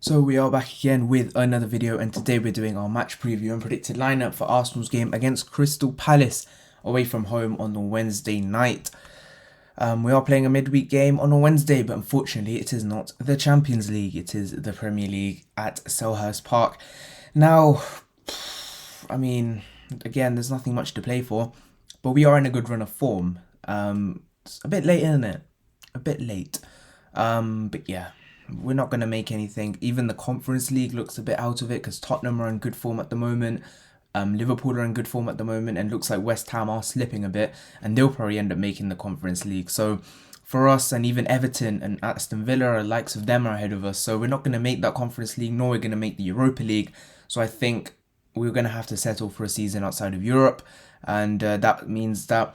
So we are back again with another video, and today we're doing our match preview and predicted lineup for Arsenal's game against Crystal Palace away from home on the Wednesday night. We are playing a midweek game on a Wednesday, but unfortunately it is not the Champions League, it is the Premier League at Selhurst Park. Now, I mean, again, there's nothing much to play for, but we are in a good run of form. It's a bit late, isn't it? A bit late. But yeah. We're not going to make anything. Even the Conference League looks a bit out of it because Tottenham are in good form at the moment. Liverpool are in good form at the moment, and looks like West Ham are slipping a bit, and they'll probably end up making the Conference League. So for us, and even Everton and Aston Villa, the likes of them are ahead of us. So we're not going to make that Conference League, nor we're going to make the Europa League. So I think we're going to have to settle for a season outside of Europe, and that means that,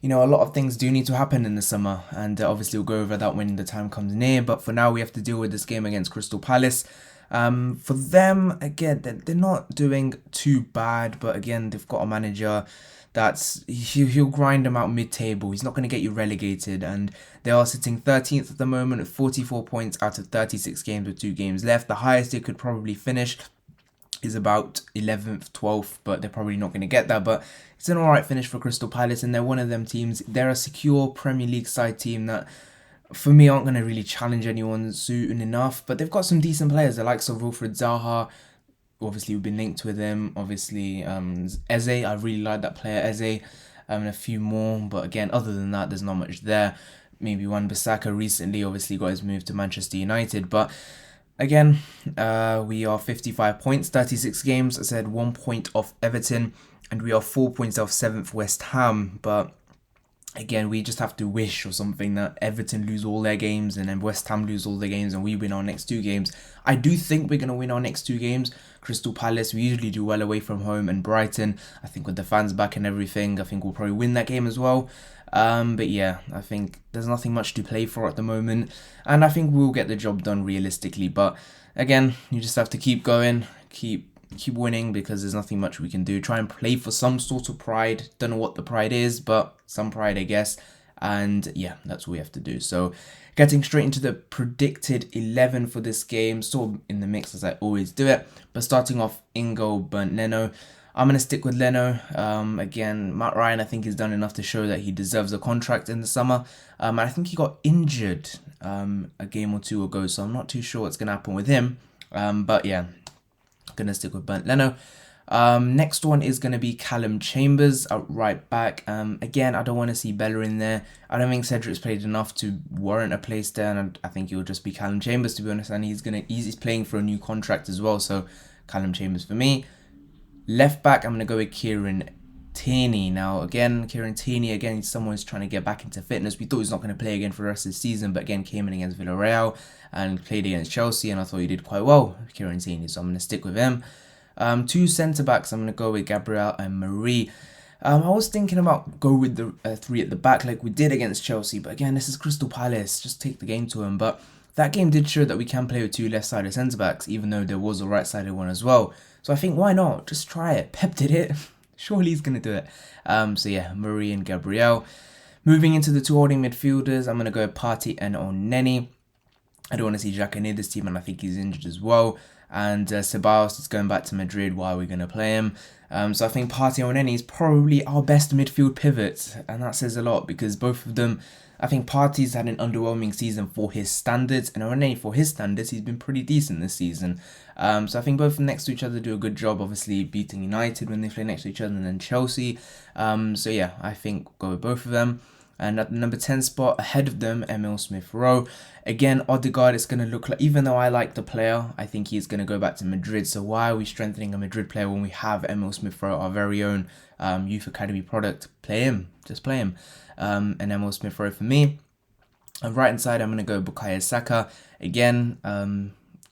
you know, a lot of things do need to happen in the summer, and obviously we'll go over that when the time comes near. But for now, we have to deal with this game against Crystal Palace. For them, again, they're not doing too bad, but again, they've got a manager he'll grind them out mid-table. He's not going to get you relegated, and they are sitting 13th at the moment with 44 points out of 36 games with 2 games left. The highest they could probably finish is about 11th, 12th, but they're probably not going to get that. But it's an alright finish for Crystal Palace, and they're one of them teams. They're a secure Premier League side team that, for me, aren't going to really challenge anyone soon enough. But they've got some decent players, the likes of Wilfried Zaha. Obviously, we've been linked with him. Obviously, Eze, I really like that player, Eze, and a few more. But again, other than that, there's not much there. Maybe Wan-Bissaka recently, obviously, got his move to Manchester United, but again, we are 55 points, 36 games. I said 1 point off Everton, and we are 4 points off 7th West Ham. But again, we just have to wish or something that Everton lose all their games and then West Ham lose all their games and we win our next 2 games. I do think we're going to win our next 2 games. Crystal Palace, we usually do well away from home, and Brighton, I think with the fans back and everything, I think we'll probably win that game as well. But yeah, I think there's nothing much to play for at the moment, and I think we'll get the job done realistically. But again, you just have to keep going, keep winning, because there's nothing much we can do. Try and play for some sort of pride. Don't know what the pride is, but some pride, I guess. And yeah, that's what we have to do. So getting straight into the predicted 11 for this game, sort of in the mix as I always do it. But starting off, in goal, Bernd Leno. I'm going to stick with Leno. Again, Matt Ryan, I think, has done enough to show that he deserves a contract in the summer. I think he got injured a game or 2 ago, so I'm not too sure what's going to happen with him. But yeah, I'm going to stick with Bernd Leno. Next one is going to be Callum Chambers at right back. Again, I don't want to see Bella in there. I don't think Cedric's played enough to warrant a place there, and I think it'll just be Callum Chambers, to be honest. And he's playing for a new contract as well, so Callum Chambers for me. Left back, I'm going to go with Kieran Tierney. Now, again, Kieran Tierney, again, he's someone who's trying to get back into fitness. We thought he was not going to play again for the rest of the season, but again, came in against Villarreal and played against Chelsea, and I thought he did quite well, Kieran Tierney, so I'm going to stick with him. 2 centre-backs, I'm going to go with Gabrielle and Marie. I was thinking about go with the 3 at the back like we did against Chelsea, but again, this is Crystal Palace, just take the game to them. But that game did show that we can play with 2 left-sided centre-backs, even though there was a right-sided one as well. So I think, why not? Just try it. Pep did it. Surely he's going to do it. So yeah, Marie and Gabrielle. Moving into the 2 holding midfielders, I'm going to go Partey and Oneni. I don't want to see Xhaka near this team, and I think he's injured as well. And Ceballos is going back to Madrid. Why are we going to play him? So I think Partey and Oneni is probably our best midfield pivot, and that says a lot, because both of them, I think Partey's had an underwhelming season for his standards, and Oneni, for his standards, he's been pretty decent this season. So I think both of them next to each other do a good job, obviously beating United when they play next to each other, and then Chelsea. So yeah, I think go with both of them. And at the number 10 spot, ahead of them, Emile Smith-Rowe. Again, Odegaard is going to look like, even though I like the player, I think he's going to go back to Madrid. So why are we strengthening a Madrid player when we have Emile Smith-Rowe, our very own youth academy product? Play him. Just play him. And Emile Smith-Rowe for me. On right hand side, I'm going to go Bukayo Saka. Again,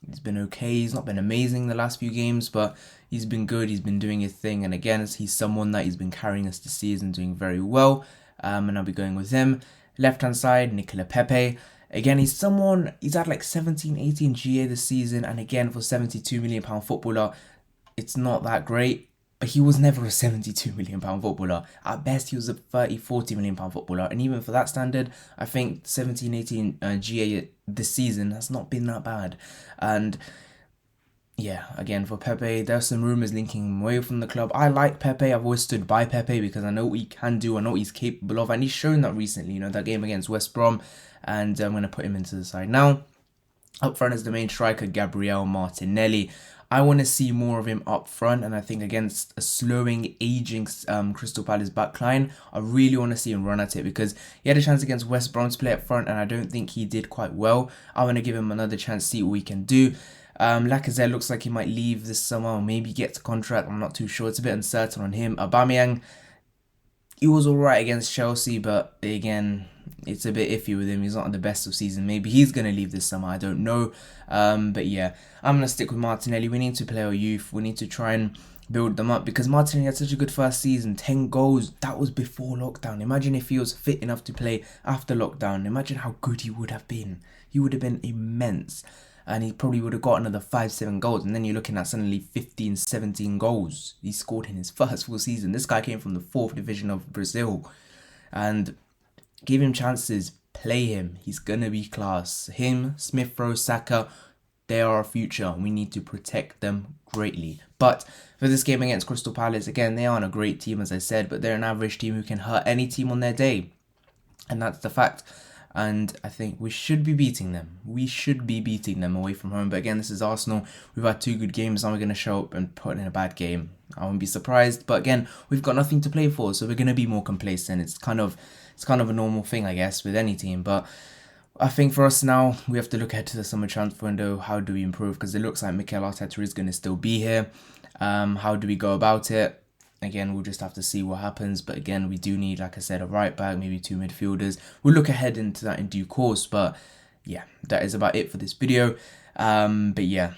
he's been okay. He's not been amazing the last few games, but he's been good. He's been doing his thing. And again, he's someone that he's been carrying us this season, doing very well. And I'll be going with him. Left hand side, Nicola Pepe. Again, he's had like 17, 18 GA this season. And again, for £72 million footballer, it's not that great. but he was never a £72 million footballer. At best, he was a £40 million footballer. And even for that standard, I think 17-18 GA this season has not been that bad. And yeah, again, for Pepe, there's some rumours linking him away from the club. I like Pepe. I've always stood by Pepe because I know what he can do. I know what he's capable of. And he's shown that recently, you know, that game against West Brom. And I'm going to put him into the side now. Up front as the main striker, Gabrielle Martinelli. I want to see more of him up front, and I think against a slowing, aging Crystal Palace backline, I really want to see him run at it because he had a chance against West Brom to play up front, and I don't think he did quite well. I want to give him another chance, see what we can do. Lacazette looks like he might leave this summer or maybe get a contract. I'm not too sure. It's a bit uncertain on him. Aubameyang, he was alright against Chelsea, but again, it's a bit iffy with him. He's not on the best of season. Maybe he's going to leave this summer. I don't know. But yeah, I'm going to stick with Martinelli. We need to play our youth. We need to try and build them up because Martinelli had such a good first season. 10 goals. That was before lockdown. Imagine if he was fit enough to play after lockdown. Imagine how good he would have been. He would have been immense. And he probably would have got another 5-7 goals. And then you're looking at suddenly 15-17 goals he scored in his first full season. This guy came from the 4th division of Brazil. And give him chances. Play him. He's going to be class. Him, Smith-Rowe, Saka, they are our future. We need to protect them greatly. But for this game against Crystal Palace, again, they aren't a great team, as I said. But they're an average team who can hurt any team on their day. And that's the fact. And I think we should be beating them. We should be beating them away from home. But again, this is Arsenal. We've had 2 good games. Now we're going to show up and put in a bad game. I won't be surprised. But again, we've got nothing to play for. So we're going to be more complacent. It's kind of a normal thing, I guess, with any team. But I think for us now, we have to look ahead to the summer transfer window. How do we improve? Because it looks like Mikel Arteta is going to still be here. How do we go about it? Again, we'll just have to see what happens. But again, we do need, like I said, a right back, maybe 2 midfielders. We'll look ahead into that in due course. But yeah, that is about it for this video. But yeah,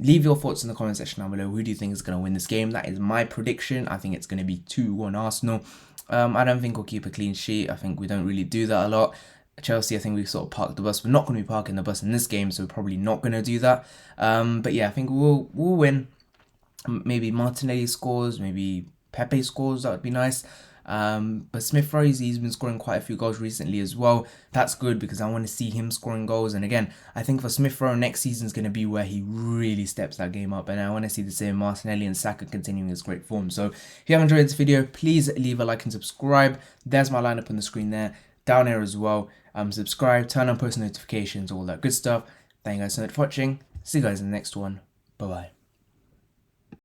leave your thoughts in the comment section down below. Who do you think is going to win this game? That is my prediction. I think it's going to be 2-1 Arsenal. I don't think we'll keep a clean sheet. I think we don't really do that a lot. Chelsea, I think we sort of parked the bus. We're not going to be parking the bus in this game, so we're probably not going to do that. But yeah, I think we'll win. Maybe Martinelli scores, maybe Pepe scores. That would be nice. But Smith-Rowe, he's been scoring quite a few goals recently as well. That's good because I want to see him scoring goals. And again, I think for Smith-Rowe, next season is going to be where he really steps that game up. And I want to see the same Martinelli and Saka continuing his great form. So if you have enjoyed this video, please leave a like and subscribe. There's my lineup on the screen there. Down here as well. Subscribe, turn on post notifications, all that good stuff. Thank you guys so much for watching. See you guys in the next one. Bye-bye.